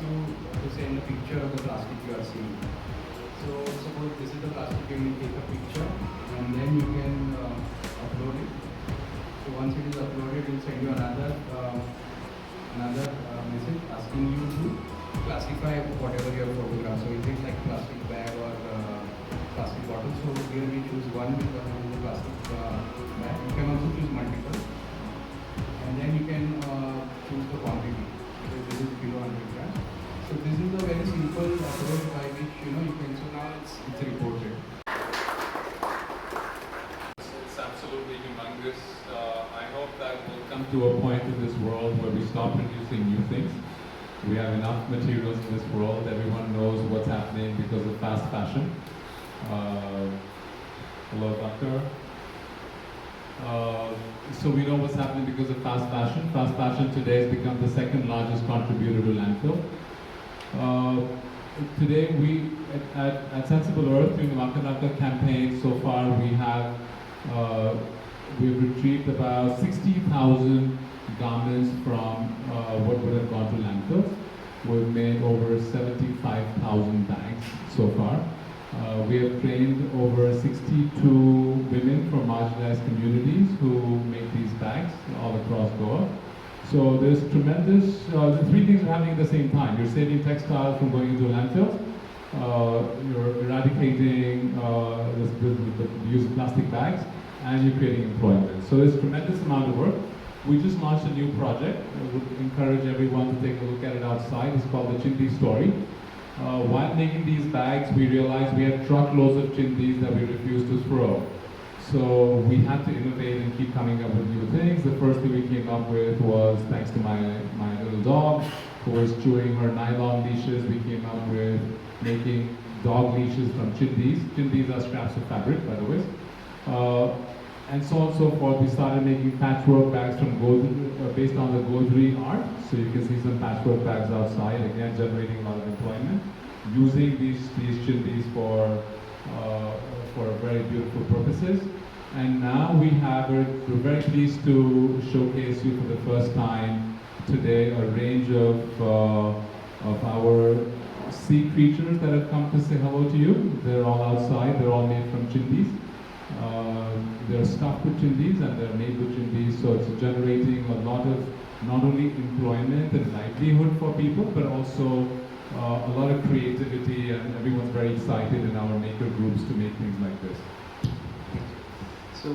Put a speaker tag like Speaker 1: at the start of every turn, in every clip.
Speaker 1: to send a picture of the plastic you are seeing. So suppose this is the plastic, you will take a picture and then you can upload it. So once it is uploaded, it will send you another message asking you to classify whatever you have photographed. So is it like plastic bag or plastic bottle? So here we choose one because it is a plastic bag. You can also choose multiple, and then you can choose the quantity. So this is kilo 100 grams. So this is a very simple approach by which you can. So now it's reported.
Speaker 2: It's absolutely humongous. I hope that we'll come to a point in this world where we stop producing new things. We have enough materials in this world. Everyone knows what's happening because of fast fashion. Hello, doctor. So we know what's happening because of fast fashion. Fast fashion today has become the second largest contributor to landfill. Today we, at Sensible Earth, during the Makanaka campaign, so far we've retrieved about 60,000 garments from what would have gone to landfills. We've made over 75,000 bags so far. We have trained over 62 women from marginalized communities who make these bags all across Goa. So there's tremendous, the three things are happening at the same time. You're saving textiles from going into landfills, you're eradicating the use of plastic bags, and you're creating employment. So there's a tremendous amount of work. We just launched a new project. I would encourage everyone to take a look at it outside. It's called the Chindi Story. While making these bags, we realized we had truckloads of chindis that we refused to throw. So we had to innovate and keep coming up with new things. The first thing we came up with was, thanks to my little dog, who was chewing her nylon leashes, we came up with making dog leashes from chindis. Chindis are scraps of fabric, by the way. And so on and so forth. We started making patchwork bags from based on the Godri art. So you can see some patchwork bags outside, again generating a lot of employment, using these chindis for very beautiful purposes. And now we're very pleased to showcase you for the first time today a range of our sea creatures that have come to say hello to you. They're all outside. They're all made from chindis. They're stuffed with chindis and they're made with chindis, so it's generating a lot of not only employment and livelihood for people, but also a lot of creativity, and everyone's very excited in our maker groups to make things like this.
Speaker 1: So,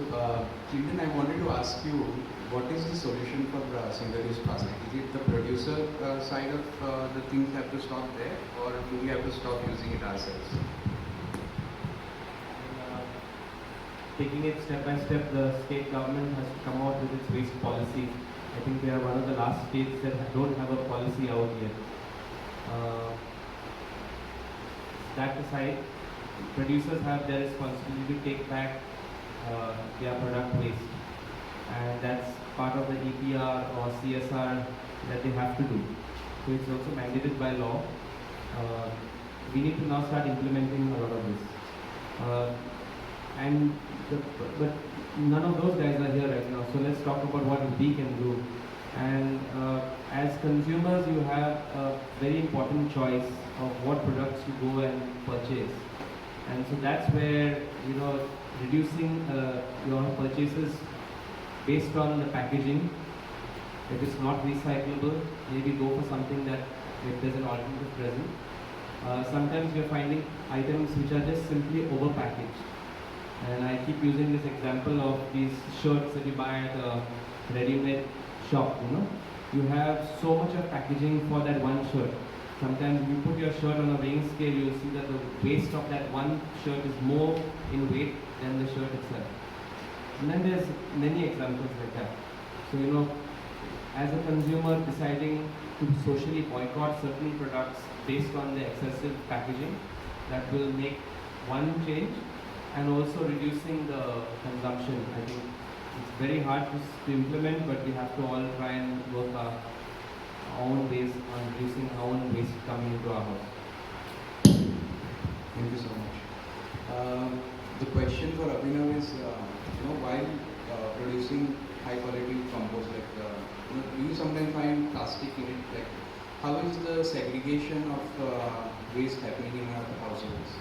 Speaker 1: Clinton, I wanted to ask you, what is the solution for single-use plastic? Is it the producer side of the things have to stop there, or do we have to stop using it ourselves?
Speaker 3: Taking it step by step, the state government has to come out with its waste policy. I think we are one of the last states that don't have a policy out yet. That aside, producers have their responsibility to take back their product waste, and that's part of the EPR or CSR that they have to do. So it's also mandated by law. We need to now start implementing a lot of this. But none of those guys are here right now, so let's talk about what we can do. And as consumers, you have a very important choice of what products you go and purchase. And so that's where, reducing your purchases based on the packaging. If it's not recyclable, maybe go for something that if there's an alternative present. Sometimes we're finding items which are just simply overpackaged. And I keep using this example of these shirts that you buy at a ready-made shop, You have so much of packaging for that one shirt. Sometimes if you put your shirt on a weighing scale, you'll see that the waste of that one shirt is more in weight than the shirt itself. And then there's many examples like that. So, as a consumer deciding to socially boycott certain products based on the excessive packaging, that will make one change. And also reducing the consumption. I think it's very hard to implement, but we have to all try and work our own ways on reducing our own waste coming into our house.
Speaker 1: Thank you so much. The question for Abhinav is, while producing high quality compost, do you sometimes find plastic in it? Like how is the segregation of waste happening in our households?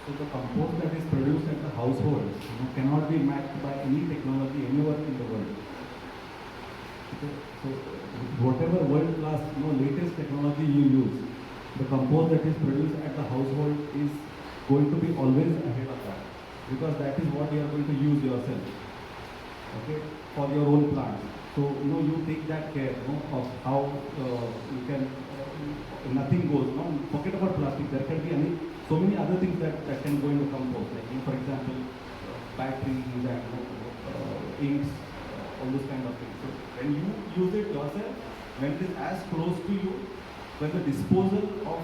Speaker 4: So the compost that is produced at the household, cannot be matched by any technology anywhere in the world. Okay? So whatever world-class, latest technology you use, the compost that is produced at the household is going to be always ahead of that, because that is what you are going to use yourself, okay, for your own plant. So you take that care, of how you can nothing goes. Forget about plastic. There can be so many other things that can go into compost, like for example, batteries and inks, all those kind of things. So when you use it yourself, when it is as close to you, when the disposal of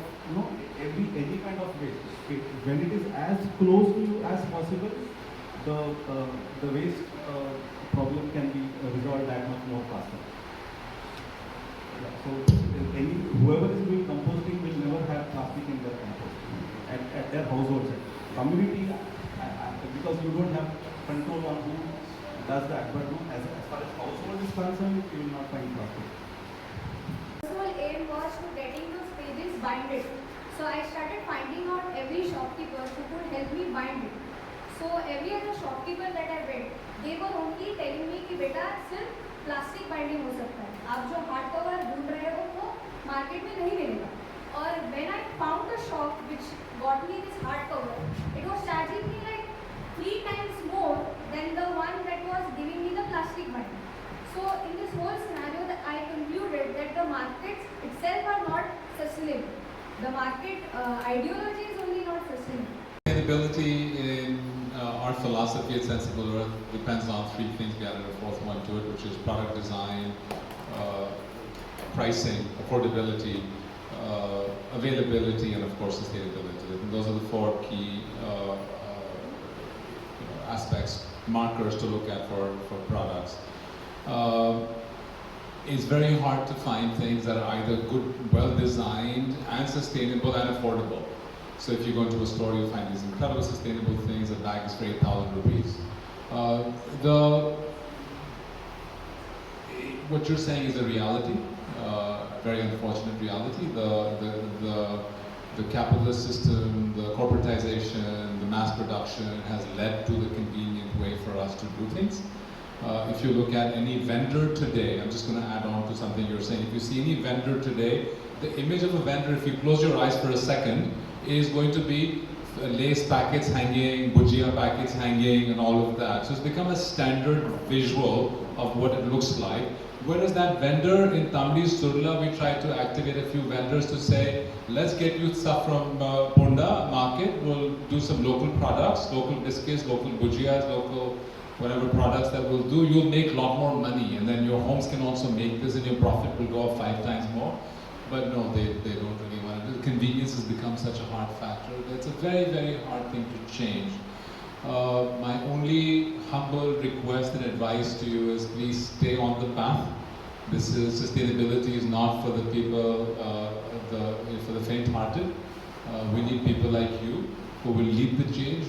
Speaker 4: any kind of waste, when it is as close to you as possible, the waste problem can be resolved that much more faster. Yeah, so whoever is doing composting will never have plastic in their compost at their households. Community, because you don't have control on who does that, but as far as household is concerned, you will not find plastic.
Speaker 5: Personal aim was to getting those pages binded. So I started finding out every shopkeeper who could help me bind it. So every other shopkeeper that I met, they were only telling me कि बेटा सिर्फ plastic binding हो सकता है, आप जो hard cover ढूंढ रहे हो वो मार्केट में नहीं मिलेगा. और when I found the shop which got me this hard cover, it was charging me like 3 times more than the one that was giving me the plastic binding. So in this whole scenario, that I concluded that the markets itself are not sustainable. The market ideology is only not sustainable.
Speaker 2: Sustainability in our philosophy at Sensible Earth depends on three things. We added a fourth one to it, which is product design, pricing, affordability, availability, and of course sustainability. And those are the four key aspects, markers to look at for products. It's very hard to find things that are either good, well designed, and sustainable and affordable. So if you go into a store, you'll find these incredible sustainable things. A bag is for 8,000 rupees. What you're saying is a reality, very unfortunate reality. The capitalist system, the corporatization, the mass production has led to the convenient way for us to do things. If you look at any vendor today, I'm just going to add on to something you're saying. If you see any vendor today, the image of a vendor, if you close your eyes for a second, is going to be lace packets hanging, bhujia packets hanging, and all of that. So it's become a standard visual of what it looks like. Whereas that vendor in Tamli Surla, we tried to activate a few vendors to say, let's get you stuff from Ponda market. We'll do some local products, local biscuits, local bhujias, local whatever products that we'll do. You'll make a lot more money, and then your homes can also make this, and your profit will go up 5 times more. But no, they don't really want to do. Convenience has become such a hard factor. It's a very, very hard thing to change. My only humble request and advice to you is please stay on the path. Sustainability is not for the people, for the faint-hearted. We need people like you who will lead the change,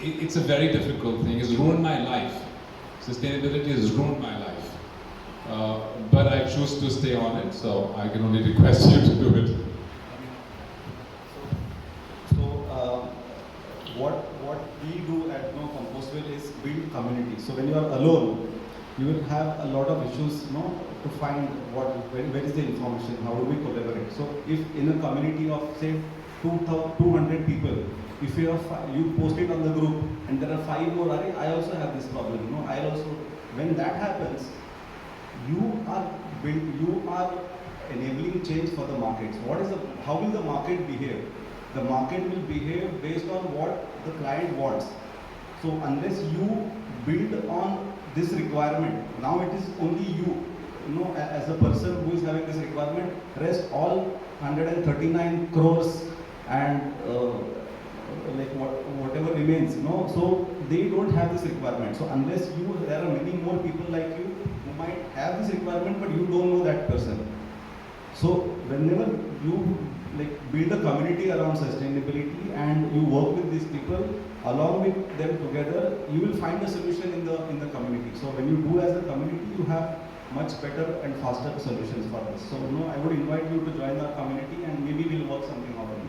Speaker 2: it's a very difficult thing. It's ruined my life. Sustainability has ruined my life. But I choose to stay on it, so I can only request you to do it.
Speaker 4: What we do at Compostville is build community. So when you are alone, you will have a lot of issues, to find where is the information, how do we collaborate. So if in a community of say 200 people, if you post it on the group and there are 5 more, I also have this problem. When that happens, you are enabling change for the markets. How will the market behave? The market will behave based on what the client wants. So unless you build on this requirement, now it is only you, as a person who is having this requirement, rest all 139 crores and whatever remains, so they don't have this requirement. So unless there are many more people like you who might have this requirement, but you don't know that person. So whenever you build a community around sustainability and you work with these people, along with them together, you will find a solution in the community. So when you do as a community, you have
Speaker 6: much better and faster solutions for us. So I would invite you to join our community and maybe we'll work something out.